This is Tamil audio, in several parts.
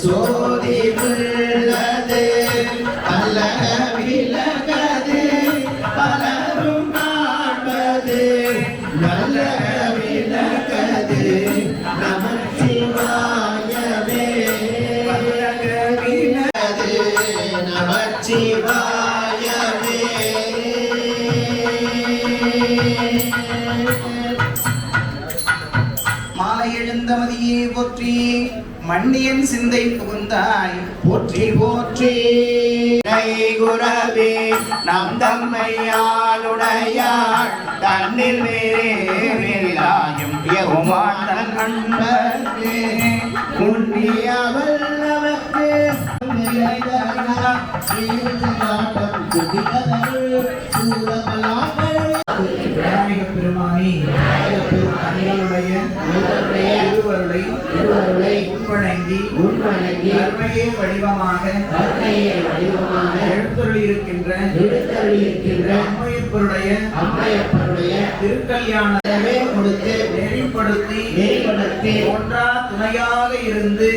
சோதி உள்ளது அல்லக விலகது பலரும் காண்பது நல்லக விலகது நமச்சிவாயவே அல்லக விலகது நமச்சிவாயவே மாலை எழுந்தமதியே போற்றி மண்ணியன் சிந்தை புகுந்தாய் போற்றி போற்றி குரவே நம் தம்மையாளுடையாள் தன்னில் வேறாயும் எவ்வான் தன் அன்பே முன்னியவள் நமக்கு பெருமானி உண்மையே வடிவமாக எழுத்தருளியிருக்கின்ற அம்மையப்பருடைய திருக்கல்யாணமே கொடுத்து நெறிப்படுத்தி ஒன்றா துணையாக இருந்து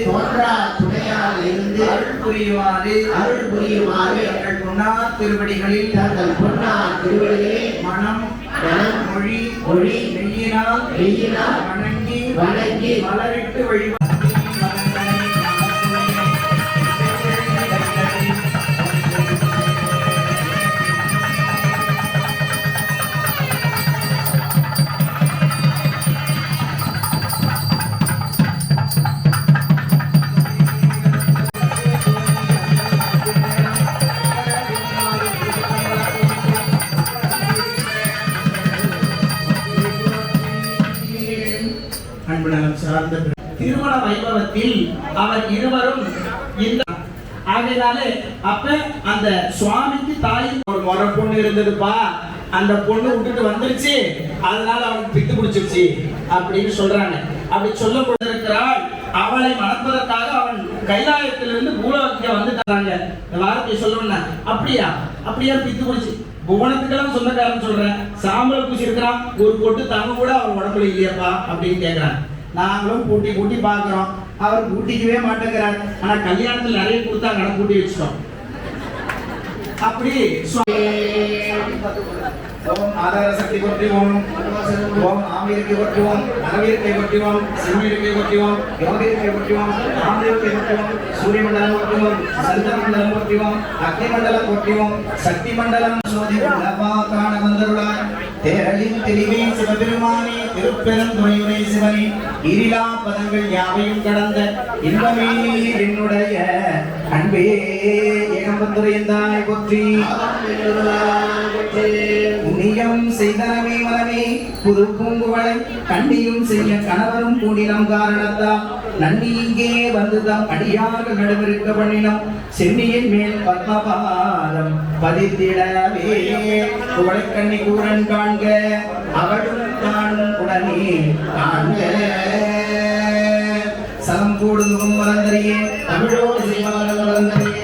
அருள் புரியுமாறு எங்கள் பொன்னார் திருவடிகளில் மனம் மொழி மெய்யினால் வணங்கி மலரிட்டு வழிபாடு திருமண வைபவத்தில் அவர் இருவரும் இந்த ஆகையினாலே அப்ப அந்த சுவாமிக்கு தாயின் ஒரு முறை பொண்ணு இருந்ததுப்பா, அந்த பொண்ணு விட்டுட்டு வந்துருச்சு, அதனால அவனுக்கு பித்து பிடிச்சிருச்சு அப்படின்னு சொல்றாங்க. அப்படி சொல்லப்பட்டிருக்கிறாள். அவளை மணப்பதற்காக அவன் கைலாயத்திலிருந்து பூலோகத்துக்கு வந்துட்டாங்க. இந்த வார்த்தையை சொல்லணும். அப்படியா பித்து பிடிச்சு புவனத்துக்கெல்லாம் சொந்தக்காரன் சொல்றேன், சாம்பல் பூசி இருக்கிறான், ஒரு பொட்டு தங்க கூட அவன் உடம்புல இல்லையாப்பா அப்படின்னு கேட்கிறான். நாங்களும் கூட்டி பார்க்கிறோம், அவர் கூட்டிக்கவே மாட்டேங்கிறார். ஆனா கல்யாணத்தில் நிறைய கொடுத்தாங்க, கூட்டி வச்சிட்டோம். அப்படி ஓம் ஆதார சக்தி கொட்டிவோம், ஓம் ஆமியர்க்கை கொட்டுவோம், அறவியற்கை கொட்டுவோம், சிம்மியற்கை கொட்டுவோம், யோகியற்கை கொட்டுவோம், ஆமியற்கை கொட்டுவோம், சூரிய மண்டலம் கொட்டுவோம், சந்திர மண்டலம் கொட்டுவோம், அக்னி மண்டலம் கொட்டுவோம், சக்தி மண்டலம் சோதி காண வந்தருளாய் தேரலின் தெளிவே சிவபெருமானே திருப்பெருந்துறையுரை சிவனே இரிலா பதங்கள் யாவையும் கடந்த இன்பமே என்னுடைய அன்பே ஏகம்பந்துரையந்தாய் போற்றி. புண்ணியம் செய்தனமே மனமே புது பூங்குவளை கண்ணியும் செய்ய கணவரும் கூடினம் காரணத்தால் நன்னி இங்கே வந்துதான் அடியாக நடுவிருக்க பண்ணினம் சென்னியின் மேல் பத்மபாதம் பதித்திடவே குவளைக்கண்ணி கூரன் காண்க அவளும் தான் உடனே காண்க சலம் கூடுதும் மறந்தறியே தமிழோடு செய்வார்கள் மறந்தறியே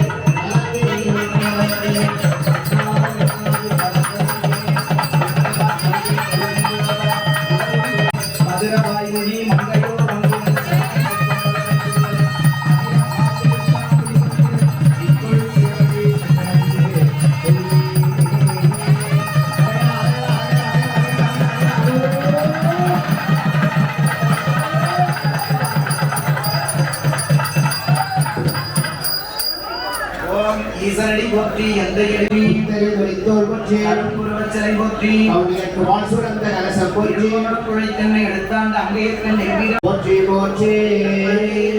ஈசனடி போற்றி எந்த எளிமை தெரிந்தோர் போற்றி அருள்புரவச்சலை போற்றி அவனுக்கு வாழ்சுரந்த கலசம் போற்றி குழைத்தன்னை எடுத்தாண்ட அங்கேற்கண் எவ்விர போற்றி போற்றி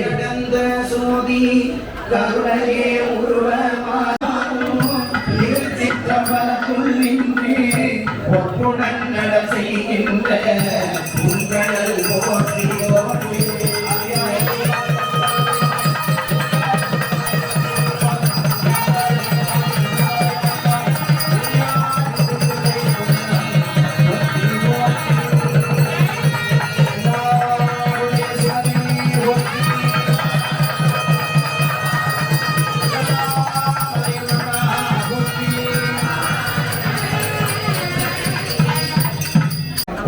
கடந்த சோதி கருணையே உருவமாகும் திருச்சிற்றம்பலத்துள் நின்றே ஒப்புடன் நட செய்கின்ற உங்கள் போற்றி போற்றி.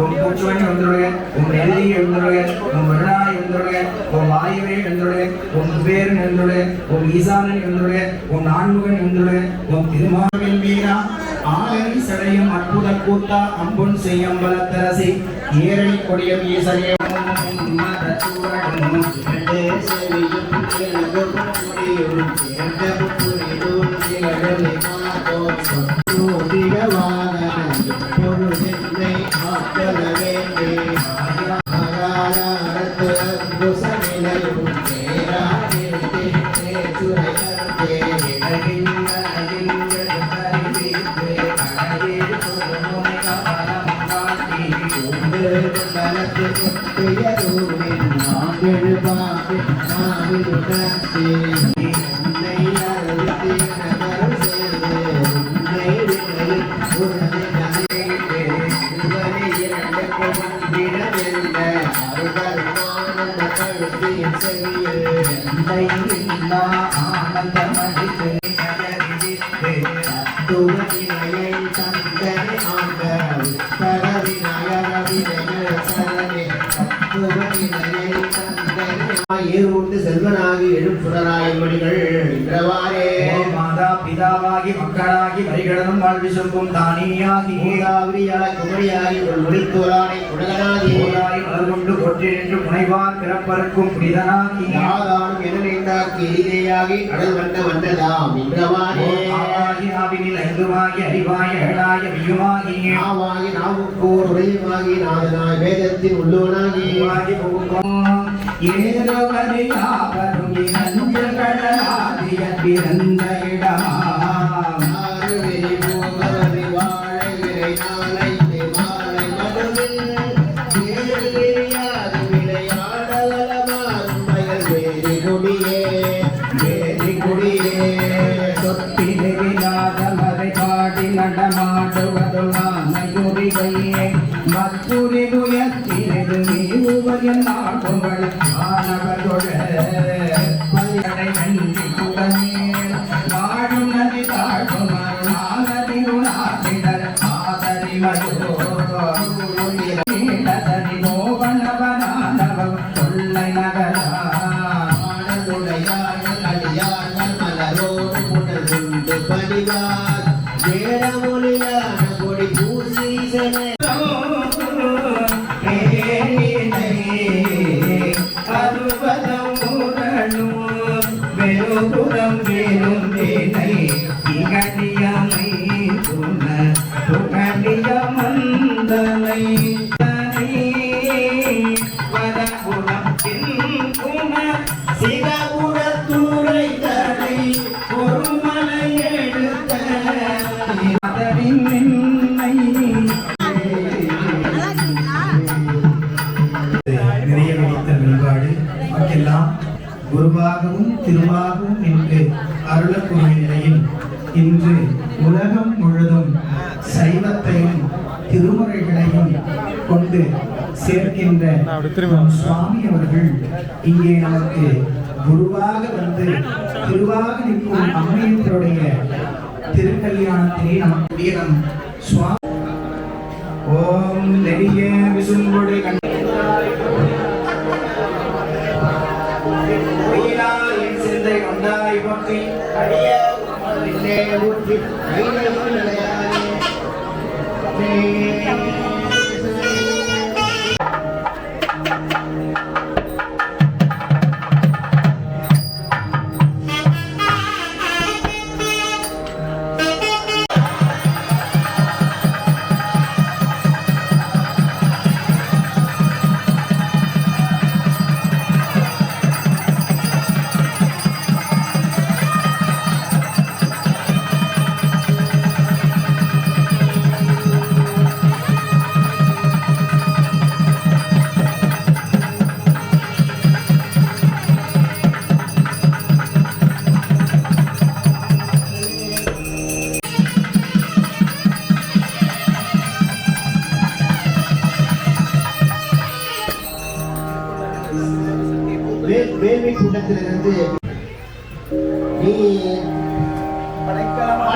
ஓம் பூச்சுவனி வந்துருக, ஓம் நெல்லி எழுந்துருக, ஓம் வருணாய் எழுந்துருக, ஓம் வாயுவே எழுந்துருக, ஓம் குபேரன் எழுந்துருக, ஓம் ஈசானன் எழுந்துருக, ஓம் நான்முகன் எழுந்துருக, ஓம் திருமாவின் வீரா ஆலரி சடையும் அற்புத கூத்தா அம்புன் செய்யும் பலத்தரசி ஏரணி கொடியம் ஈசரே பொருளை செல்வனாகி எழுப்புடராயமணிகள் என்றவாறே மாதா பிதாவாகி மக்களாகி வரிகடனும் வாழ்வி சொல்லும் தானியாகி மூதாவிரியாய் குமரியாகி ஒரு முடித்தோரானை உடலாகி மலர் கொண்டு போற்றி நின்று முனைவார் பிறப்பருக்கும் புனிதனாகி யாதானும் என நின்றாக்கி எளிதையாகி அடல் வந்த வந்ததாம் என்றவாறே ஆவாகி நாவினில் ஐந்துமாகி அறிவாய ஏழாய வியுமாகி ஆவாகி நாவுக்கோர் உடையமாகி நாதனாய் வேதத்தின் உள்ளோனாகி ஏறவரையாவரும் இறந்த கடலாதிய பிறந்த இடமாம் சொத்திலாதமரை பாடி நடமாடுவதுலானையுரிகையே மத்துரி உயர்த்தினது நீவுவரின் நாடுகள் ஆனவர்கள பரிகளை நன்றி குடமேல் வாழும் நதி தாழ்வும் அருணாதிருநாதிடர் ஆதரிமயோ நீடதனி மோகனவனானவம் கொள்ளை நகரா படிவார் வேடமொழியான கொடி பூசி அருபதம் வெறுபுறம் வேறும் வேலை இகழியமை புன புகழிய மந்தனை வடபுறம் புன சிவபுரத்துறை தடை ஒரு மலை எடுத்த நிறைய வெடித்த வழிபாடு மக்கெல்லாம் குருவாகவும் திருவாகவும் என்று அருளக்கூடிய நிலையில் இன்று உலகம் முழுதும் சைவத்தையும் திருமுறைகளையும் கொண்டு சேர்க்கின்ற சுவாமி அவர்கள் இங்கே நமக்கு குருவாக வந்து திருவாக நிற்கும் அம்மையத்தினுடைய திருக்கல்யாணத்திலே நமக்குடைய நம் சுவாமி ஓம் நெறிய விசும்பொழி சிந்தை கொண்டாய் பற்றி அடிய ஊற்றி வேள்வி கூட்டத்திலிருந்து நீ படைக்கலமோ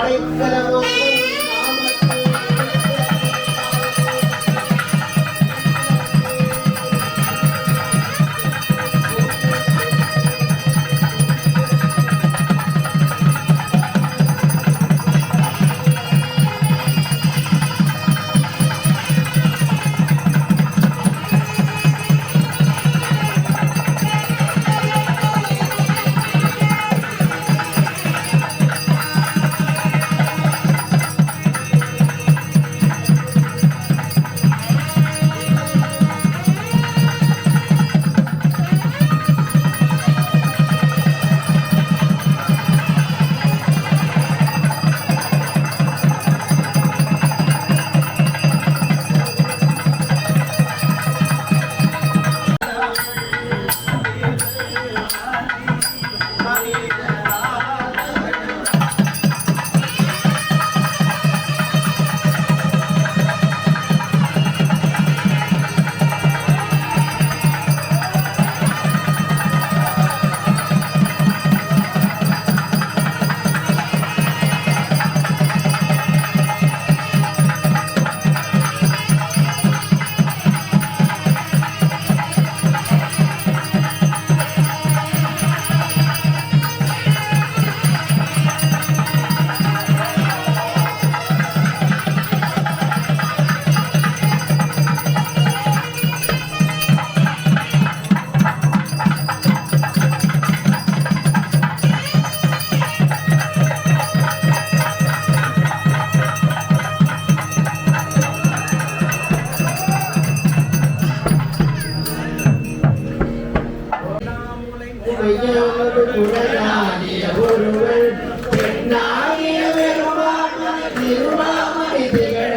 மையோடு குணநாடிய ஒருவன் பெண்ணாகிய பெருமான் திருமாமணி திகழ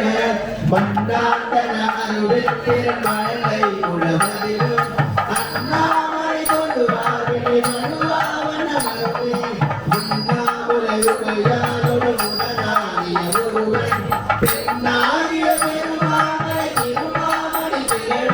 மண்டாண்டன அறிவித்திறன் மழலை உலகதிலும் அண்ணாமலை கொள்ளுவாவினை மனுவாவன மறுவை அண்ணாமுலை உடையாரோடு குணநாடிய ஒருவன் பெண்ணாகிய பெருமான் திருமாமணி திகழ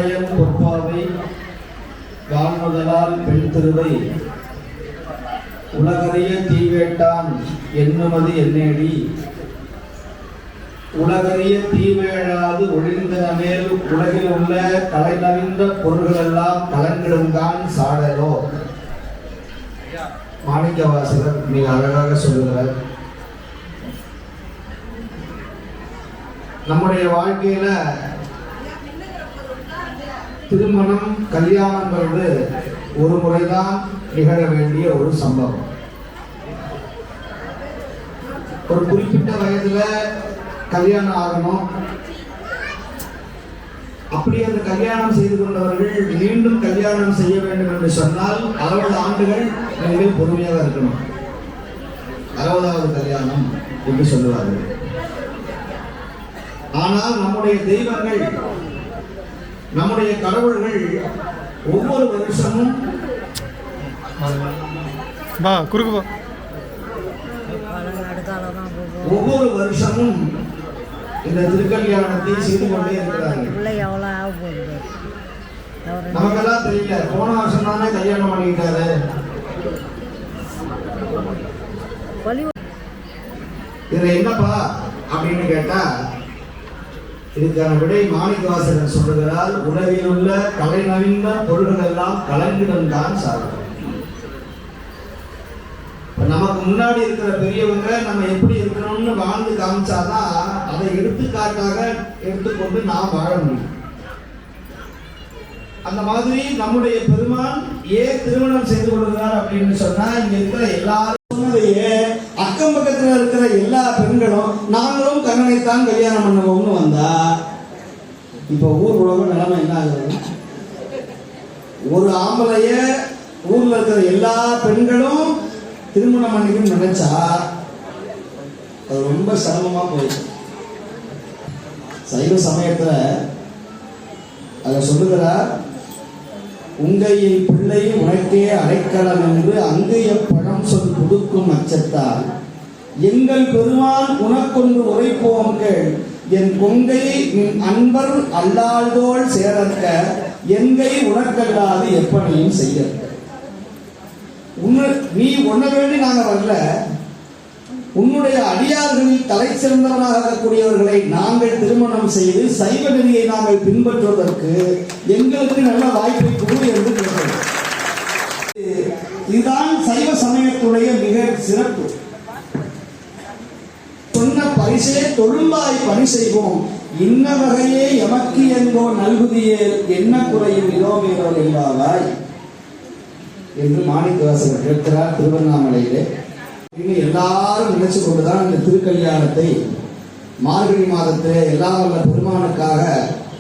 வாழையம் பொற்பாவை வாழ்முதலால் பெண் திருவை உலகறிய தீவேட்டான் என்னுமது என்னேடி உலகறிய தீவேழாது ஒழிந்த மேல் உலகில் உள்ள கலைநவிந்த பொருள்களெல்லாம் கலங்கிடும்தான் சாடலோ. மாணிக்கவாசகர் மிக அழகாக சொல்லுகிறார். நம்முடைய வாழ்க்கையில திருமணம் கல்யாணங்கிறது ஒரு முறைதான் நிகழ வேண்டிய ஒரு சம்பவம். ஒரு குறிப்பிட்ட வயதுல கல்யாணம் ஆகணும். அப்படி அந்த கல்யாணம் செய்து கொண்டவர்கள் மீண்டும் கல்யாணம் செய்ய வேண்டும் என்று சொன்னால் 60 ஆண்டுகள் நீங்கள் பொறுமையாக இருக்கணும். 60வது கல்யாணம் என்று சொல்லுவார்கள். ஆனால் நம்முடைய தெய்வங்கள், நம்முடைய கடவுள்கள் ஒவ்வொரு வருஷமும் ஒவ்வொரு வருஷமும் இந்த திருக்கல்யாணத்தை செய்து கொண்டே இருக்கிறார்கள். நமக்கெல்லாம் தெரியல, போன வருஷம் தானே கல்யாணம் பண்ணிக்கிட்டாரு. இதுல என்னப்பா அப்படின்னு கேட்டா இதுக்கான விடை மாணிக்கவாசகர் சொல்லுகிறார். உலகில் உள்ள கலை நவீன பொருள்கள் எல்லாம் கலங்கிடம் தான் சாகும். நமக்கு முன்னாடி இருக்கிற பெரியவங்க நம்ம எப்படி இருக்கணும்னு வாழ்ந்து காமிச்சாதான் அதை எடுத்துக்காட்டாக எடுத்துக்கொண்டு நாம் வாழ முடியும். அந்த மாதிரி நம்முடைய பெருமான் ஏன் திருமணம் செய்து கொள்கிறார் அப்படின்னு சொன்னா, இங்க இருக்கிற எல்லாரும் சொன்னதையே அக்கம் பக்கத்துல இருக்கிற எல்லா பெண்களும் நாங்களும் கண்ணனைத்தான் கல்யாணம் பண்ணுவோம்னு வந்தா இப்ப ஊர் உலகம் நிலைமை என்ன ஆகுது? ஒரு ஆம்பளைய ஊர்ல இருக்கிற எல்லா பெண்களும் திருமணம் பண்ணிக்கணும்னு நினைச்சா அது ரொம்ப சிரமமா போயிடுச்சு. சைவ சமயத்துல அத சொல்லுகிறார். உங்கையில் பிள்ளை உனக்கே அடைக்கலம் என்று அங்கைய பழம் சொல் புதுக்கும் அச்சத்தால் எங்கள் பெருமான் உனக்கொன்று உரைப்போம் கேள். என் கொங்கை நின் அன்பர் அல்லாதோள் சேரற்க எங்கை உனக்கல்லாது எப்பனையும் செய்ய. நீ உன்னை வேண்டி நாங்க வரல, உன்னுடைய அடியார்களில் தலை சிறந்தவராக இருக்கக்கூடியவர்களை நாங்கள் திருமணம் செய்து சைவ நெறியை நாங்கள் பின்பற்றுவதற்கு எங்களுக்கு நல்ல வாய்ப்பை கொடு என்று கேட்கிறோம். இதுதான் சைவ சமயத்துடைய மிக சிறப்பு. சொன்ன பரிசே தொழும்பாய் பணி செய்வோம், இன்ன வகையே எமக்கு எங்கோ நல்குதியே என்ன குறையும் இதோமேரோ என்பாவாய் என்று மாணிக்கவாசகர் கேட்கிறார் திருவண்ணாமலையிலே. எல்லாரும் நினைச்சு கொண்டுதான் இந்த திருக்கல்யாணத்தை மார்கழி மாதத்திலே எல்லாம் வல்ல பெருமானுக்காக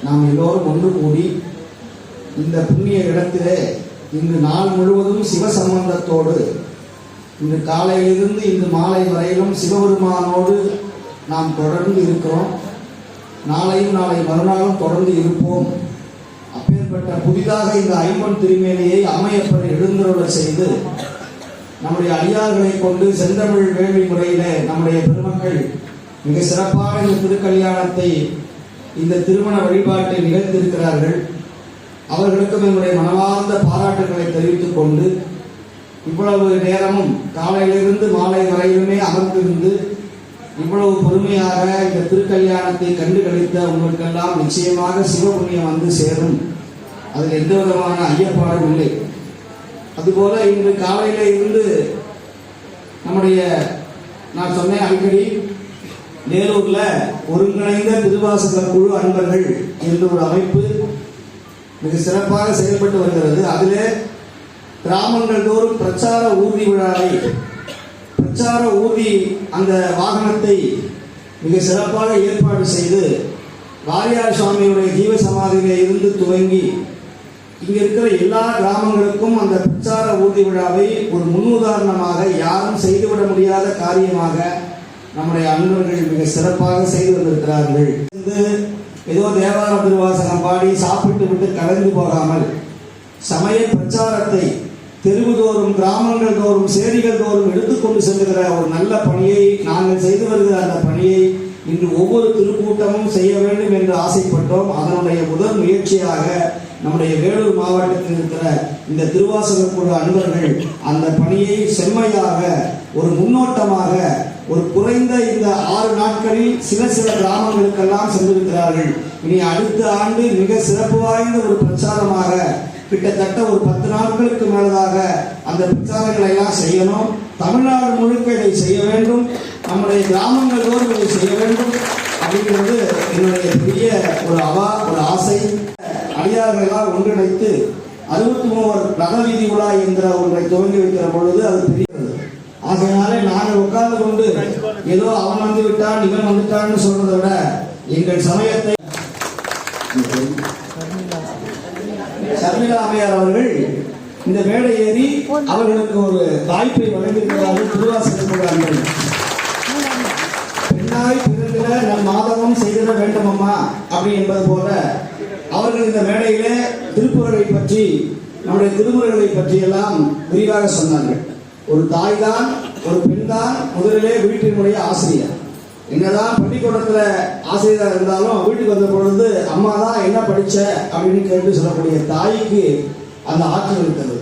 நாம் எல்லோரும் ஒன்று கூடி இந்த புண்ணிய இடத்திலே இன்று நாள் முழுவதும் சிவ சம்பந்தத்தோடு இன்று காலையிலிருந்து இன்று மாலை வரையிலும் சிவபெருமானோடு நாம் தொடர்ந்து இருக்கிறோம். நாளையும் நாளை மறுநாளும் தொடர்ந்து இருப்போம். அப்பேற்பட்ட புதிதாக இந்த ஐம்பொன் திருமேனியை அமையப்படி எழுந்தருள செய்து நம்முடைய அடியார்களை கொண்டு செந்தமிழ் வேள்வி முறையிலே நம்முடைய பெருமக்கள் மிக சிறப்பான இந்த திருக்கல்யாணத்தை இந்த திருமண வழிபாட்டை நிகழ்த்தியிருக்கிறார்கள். அவர்களுக்கும் என்னுடைய மனமார்ந்த பாராட்டுகளை தெரிவித்துக் கொண்டு இவ்வளவு நேரமும் காலையிலிருந்து மாலை வரையிலுமே அமர்ந்திருந்து இவ்வளவு பொறுமையாக இந்த திருக்கல்யாணத்தை கண்டு கழித்த உங்களுக்கெல்லாம் நிச்சயமாக சிவபுண்ணியம் வந்து சேரும். அதில் எந்த விதமான ஐயப்பாடும் இல்லை. அதுபோல இன்று காலையில இருந்து நம்முடைய நான் சொன்னேன் அடிக்கடி வேலூர்ல ஒருங்கிணைந்த திருவாசகர் குழு அன்பர்கள் என்ற ஒரு அமைப்பு மிக சிறப்பாக செயல்பட்டு வருகிறது. அதிலே கிராமங்கள் தோறும் பிரச்சார ஊர்தி விழாவை பிரச்சார ஊர்தி அந்த வாகனத்தை மிக சிறப்பாக ஏற்பாடு செய்து வாரியார் சுவாமியுடைய ஜீவ சமாதியிலே இருந்து துவங்கி இங்க இருக்கிற எல்லா கிராமங்களுக்கும் அந்த பிரச்சார ஊர்தி விழாவை ஒரு முன்னுதாரணமாக யாரும் செய்துவிட முடியாத காரியமாக நம்முடைய அன்பர்கள் மிக சிறப்பாக செய்து வந்திருக்கிறார்கள். ஏதோ தேவார திருவாசகம் பாடி சாப்பிட்டு விட்டு கலந்து போகாமல் சமய பிரச்சாரத்தை தெருவுதோறும் கிராமங்கள் தோறும் சேரிகள் தோறும் எடுத்துக்கொண்டு செல்லுகிற ஒரு நல்ல பணியை நாங்கள் செய்து வருகிற அந்த பணியை இன்று ஒவ்வொரு திருக்கூட்டமும் செய்ய வேண்டும் என்று ஆசைப்பட்டோம். அதனுடைய முதல் முயற்சியாக நம்முடைய வேலூர் மாவட்டத்தில் இருக்கிற இந்த திருவாசகக் குழு அன்பர்கள் அந்த பணியை செம்மையாக ஒரு முன்னோட்டமாக ஒரு குறைந்த இந்த 6 நாட்களில் சில கிராமங்களுக்கெல்லாம் சென்றிருக்கிறார்கள். இனி அடுத்த ஆண்டு மிக சிறப்பு வாய்ந்த ஒரு பிரச்சாரமாக கிட்டத்தட்ட ஒரு 10 நாட்களுக்கு மேலதாக அந்த பிரச்சாரங்களை எல்லாம் செய்யணும். தமிழ்நாடு முழுக்க இதை செய்ய வேண்டும், நம்முடைய கிராமங்களோடு இதை செய்ய வேண்டும் அப்படிங்கிறது என்னுடைய பெரிய ஒரு ஆசை. அடியார்கள் எல்லாம் ஒன்றிணைத்து 63 ரத வீதி விழா என்கிற ஒன்றை துவங்கி வைக்கிற பொழுது அது பெரியது. ஆகையினாலே நாங்கள் உட்கார்ந்து கொண்டு ஏதோ அவன் வந்து விட்டான் இவன் வந்துட்டான்னு சொல்றதை விட எங்கள் சமயத்தை சர்மிளா அம்மையார் அவர்கள் இந்த மேடை ஏறி அவர்களுக்கு ஒரு வாய்ப்பை வழங்கியிருக்கிறார்கள். திருவாசகர்கள் பெண்ணாய் பிறந்திட நம் மாதவம் செய்திட வேண்டுமம்மா அப்படி என்பது போல அவர்கள் இந்த மேடையிலே திருப்புகழை பற்றி நம்முடைய திருமுறைகளை பற்றி எல்லாம் விரிவாக சொன்னார்கள். ஒரு தாய் தான் ஒரு பெண் தான் முதலிலே வீட்டினுடைய ஆசிரியர். என்னதான் பள்ளிக்கூடத்துல ஆசிரியராக இருந்தாலும் வீட்டுக்கு வந்த பொழுது அம்மா தான் என்ன படிச்ச அப்படின்னு கேட்டு சொல்லக்கூடிய தாய்க்கு அந்த ஆற்றல் இருக்கிறது.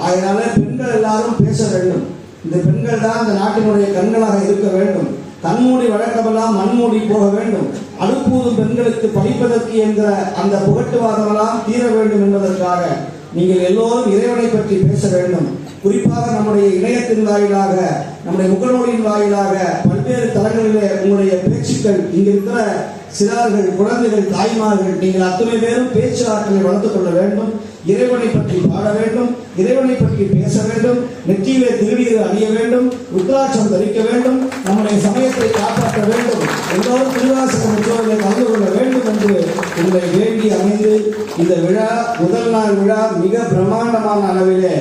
அதனால பெண்கள் எல்லாரும் பேச வேண்டும். இந்த பெண்கள் தான் இந்த நாட்டினுடைய கண்களாக இருக்க வேண்டும். கண்மூடி வழக்கமெல்லாம் மண்மூடி போக வேண்டும். அடுப்பூதும் பெண்களுக்கு படிப்பதற்கு என்கிற அந்த புகட்டுவாதமெல்லாம் தீர வேண்டும் என்பதற்காக நீங்கள் எல்லோரும் இறைவனை பற்றி பேச வேண்டும். குறிப்பாக நம்முடைய இணையத்தின் வாயிலாக நம்முடைய முகநூலின் வாயிலாக பல்வேறு தளங்களிலே உங்களுடைய பேச்சுக்கள் இங்க இருக்கிற சிறார்கள், குழந்தைகள், தாய்மார்கள் நீங்கள் அத்தனை பேரும் பேச்சு ஆற்றலை வளர்த்துக் கொள்ள வேண்டும். இறைவனை பற்றி பாட வேண்டும், இறைவனை பற்றி பேச வேண்டும், நெற்றியிலே திருநீர் அணிய வேண்டும், ருத்ராட்சம் தரிக்க வேண்டும், நம்முடைய சமயத்தை காப்பாற்ற வேண்டும், எல்லோரும் திருவாசக முற்றோர்களை கலந்து கொள்ள வேண்டும் என்று உங்களை வேண்டி அமைந்து இந்த விழா முதல் நாள் விழா மிக பிரம்மாண்டமான அளவிலே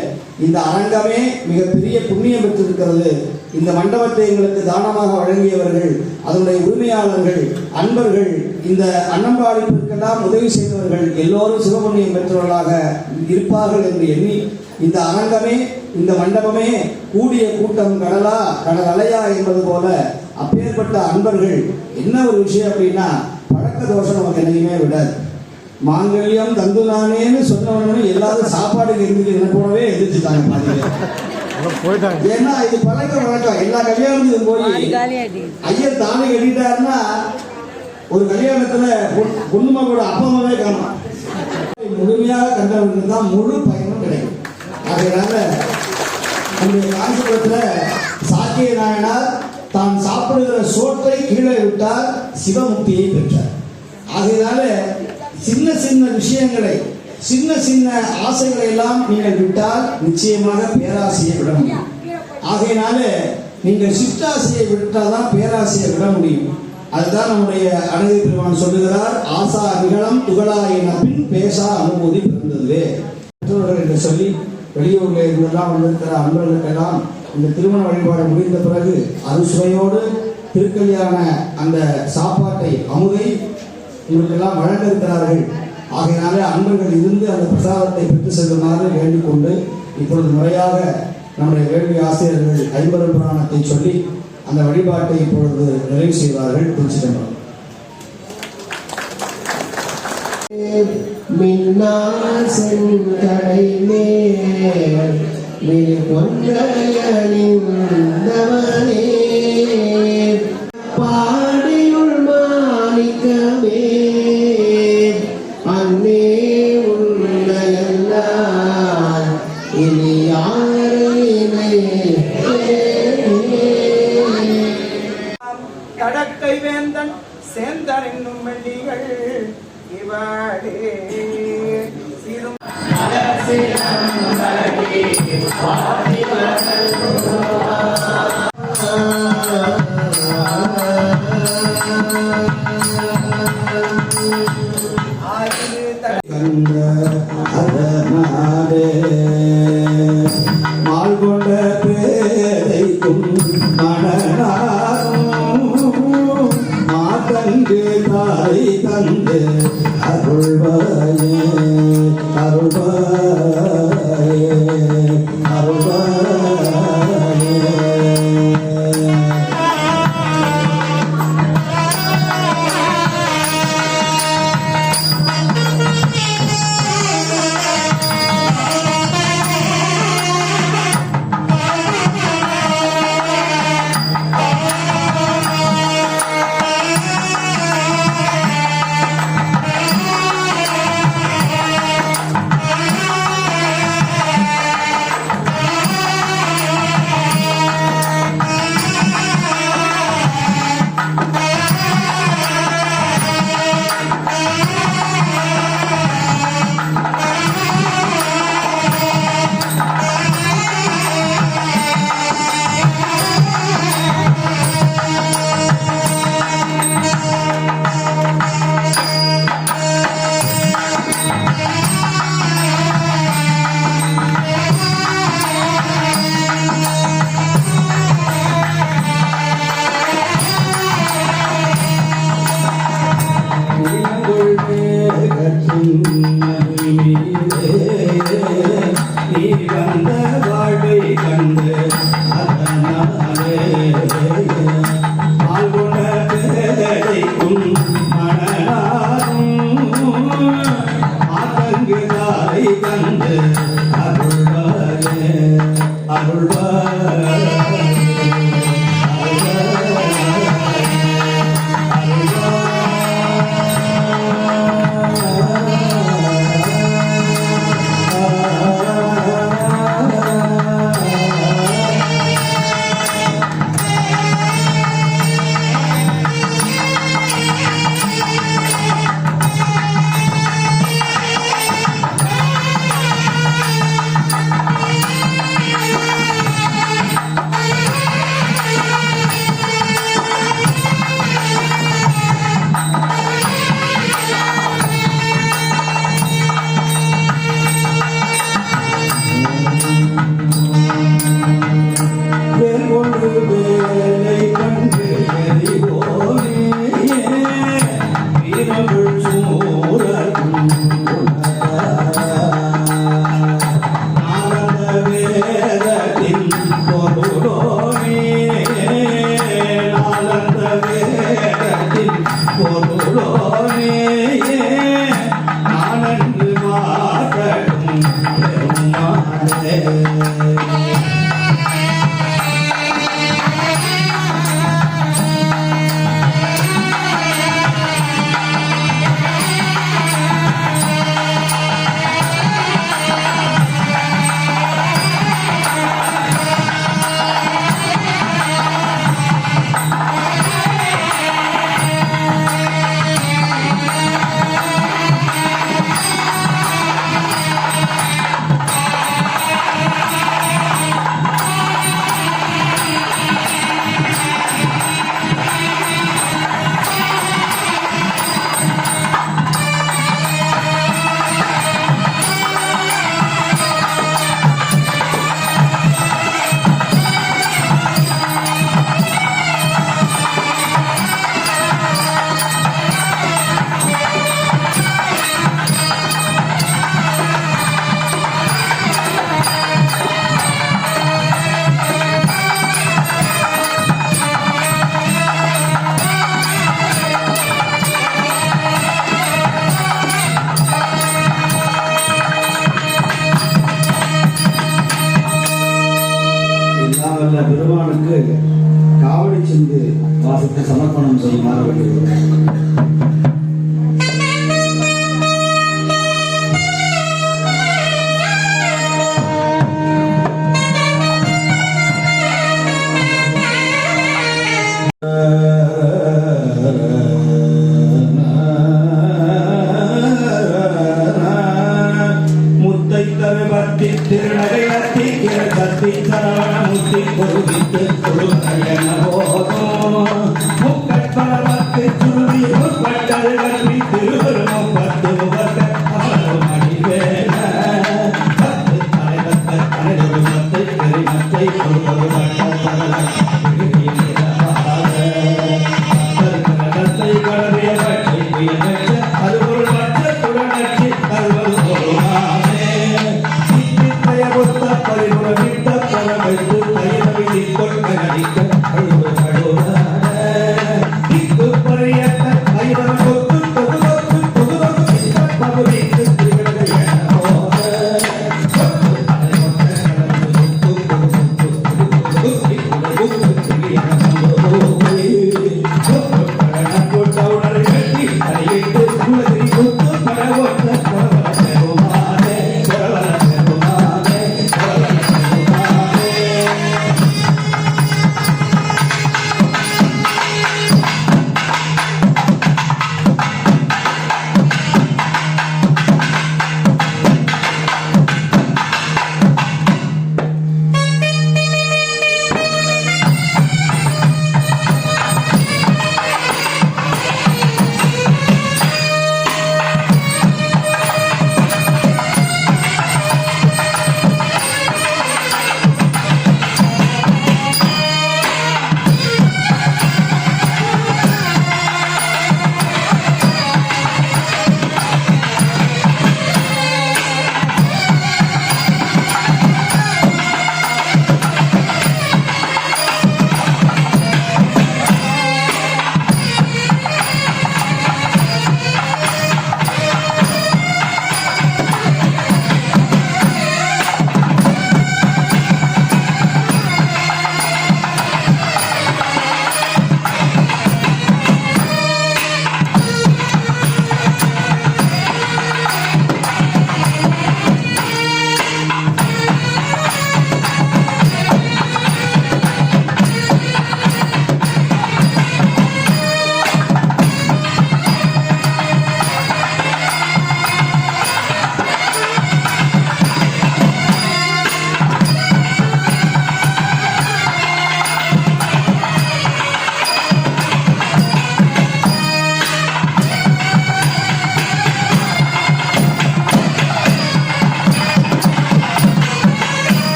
இந்த அரங்கமே மிகப்பெரிய புண்ணியம் பெற்றிருக்கிறது. இந்த மண்டபத்தை எங்களுக்கு தானமாக வழங்கியவர்கள், அதனுடைய உரிமையாளர்கள், அன்பர்கள், இந்த அன்னம்பாடிப்பிற்கெல்லாம் உதவி செய்தவர்கள் எல்லோரும் சிவபுண்ணியம் பெற்றவர்களாக இருப்பார்கள் என்று எண்ணி இந்த அரங்கமே இந்த மண்டபமே கூடிய கூட்டம் கடலா கடல் அலையா என்பது போல அப்பேற்பட்ட அன்பர்கள் என்ன ஒரு விஷயம் அப்படின்னா பழக்க தோஷம் நமக்கு என்னையுமே விடாது. மாங்கல்யம் தந்து நானேன்னு சொன்னவனே எல்லாரும் சாப்பாடுக்கு இருந்து என்ன போலவே எதிர்த்துட்டாங்க. ஏன்னா இது பழக்க வழக்கம். எல்லா கல்யாணத்துக்கும் போய் ஐயர் தானே கட்டிட்டாருன்னா ஒரு கல்யாணத்துல பொண்ணுமா கூட அப்பமாவே காணும். முழுமையாக கண்டவர்களுக்கு தான் முழு பயனும் கிடைக்கும். அதனால நம்முடைய காஞ்சிபுரத்துல சாக்கிய நாயனார் தான் சாப்பிடுகிற சோற்றை கீழே விட்டால் சிவமுக்தியை பெற்றார். ஆகையினால சின்ன சின்ன விஷயங்களை, சின்ன சின்ன ஆசைகளை எல்லாம் நீங்கள் விட்டால் நிச்சயமாக பேராசையை விட முடியும். ஆகையினால நீங்கள் சிற்றாசையை விட்டால்தான் பேராசையை விட முடியும். அதுதான் நம்முடைய அழகு பெருமான் சொல்லுகிறார், ஆசா நிகழம் துகளா என பின் பேசா அனுபூதி பிறந்தது மற்றவர்கள் என்று சொல்லி வெளியூர்ல இருந்தெல்லாம் வந்திருக்கிற அன்பர்களுக்கெல்லாம் இந்த திருமண வழிபாடு முடிந்த பிறகு அறுசுவையோடு திருக்கல்யாண அந்த சாப்பாட்டை அமுதை இவர்களெல்லாம் வழங்க இருக்கிறார்கள். ஆகையினாலே அன்பர்கள் இருந்து அந்த பிரசாதத்தை பெற்று செல்லுமாறு வேண்டிக் கொண்டு இப்பொழுது முறையாக நம்முடைய வேள்வி ஆசிரியர்கள் ஐம்பெரும் புராணத்தை சொல்லி அந்த வழிபாட்டை இப்பொழுது நிறைவு செய்வார்கள். குறிச்சிட்டோம். பாடியுள் மாணிக்கமே அன்னே உன்னையெல்லாம் இனி யாரையுமே கடற்கை வேந்தன் சேந்தன் என்னும் வெள்ளிகள் இவளே சிறும் கண்ட அதனாலே மால் கொண்ட பேதைக்கும் மணனாரும் மாதங்கு தாய் தந்து அருள்வாயே அருள்வாயே அருள்வாயே. திருமாலை தந்து அருள்வாரே அருள்வாரே பெருமானுக்கு காவடி சென்று வாசத்தை சமர்ப்பணம் செய்யுமாறு வேண்டுகிறோம். பரிபுர விட்ட பரமைத்து தைரவி கொட்க நடிக்க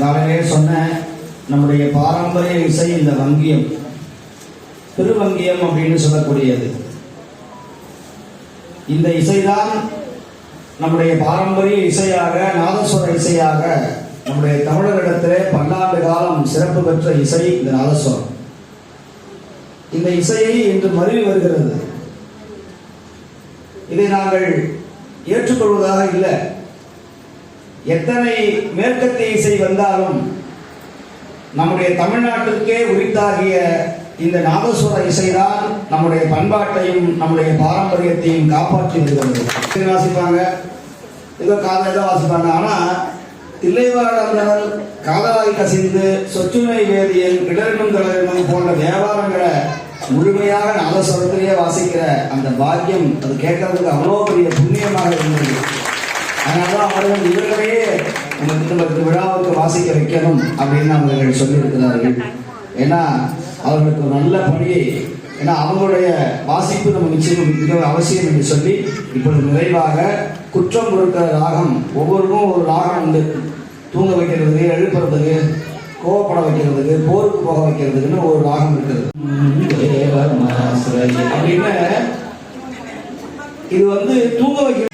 காலையிலே சொன்ன நம்முடைய பாரம்பரிய இசை இந்த வங்கியம், திருவங்கியம் அப்படின்னு சொல்லக்கூடியது. இந்த இசைதான் நம்முடைய பாரம்பரிய இசையாக, நாதஸ்வர இசையாக நம்முடைய தமிழரிடத்திலே பல்லாண்டு காலம் சிறப்பு பெற்ற இசை இந்த நாதஸ்வரம். இந்த இசையை இன்று மருவி வருகிறது. இதை நாங்கள் ஏற்றுக்கொள்வதாக இல்லை. எத்தனை மேற்கத்திய இசை வந்தாலும் நம்முடைய தமிழ்நாட்டிற்கே உரித்தாகிய இந்த நாதஸ்வர இசைதான் நம்முடைய பண்பாட்டையும் நம்முடைய பாரம்பரியத்தையும் காப்பாற்றி வருகிறது. வாசிப்பாங்க, ஏதோ காதல் தான் வாசிப்பாங்க. ஆனால் தில்லைவாழந்தவர், காதலாய் கசிந்து, சொற்றுமை வேதியல், இடரினும் தலைவனும் போன்ற வியாபாரங்களை முழுமையாக நாதஸ்வரத்திலேயே வாசிக்கிற அந்த பாக்கியம், அது கேட்கறதுக்கு அவ்வளோ பெரிய புண்ணியமாக இருந்தது. அதனால்தான் அவர்கள் இவர்களையே நமக்கு விழாவுக்கு வாசிக்க வைக்கணும் அப்படின்னு அவர்கள் சொல்லியிருக்கிறார்கள். ஏன்னா அவர்களுக்கு ஒரு நல்ல பணியை, ஏன்னா அவங்களுடைய வாசிப்பு நம்ம நிச்சயம் மிக அவசியம் என்று சொல்லி இப்பொழுது நிறைவாக குற்றம் கொடுக்கிற ராகம், ஒவ்வொருக்கும் ஒரு ராகம் உண்டு. தூங்க வைக்கிறதுக்கு, எழுப்புறதுக்கு, கோவப்பட வைக்கிறதுக்கு, போருக்கு போக வைக்கிறதுக்குன்னு ஒரு ராகம் இருக்குது. அப்படின்னு இது தூங்க வைக்க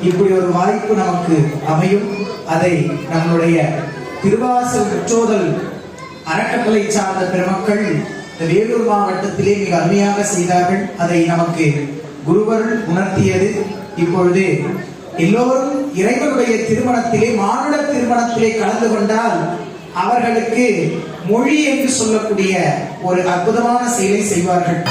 இப்படி ஒரு வாய்ப்பு நமக்கு அமையும். அதை நம்முடைய திருவாசல் முற்றோதல் அறக்கட்டளை சார்ந்த பெருமக்கள் வேலூர் மாவட்டத்திலே மிக அருமையாக செய்தார்கள். அதை நமக்கு குருவருள் உணர்த்தியது. இப்பொழுது எல்லோரும் இறைவனுடைய திருமணத்திலே, மானுட திருமணத்திலே கலந்து கொண்டால் அவர்களுக்கு மொழி என்று சொல்லக்கூடிய ஒரு அற்புதமான செயலை செய்வார்கள்.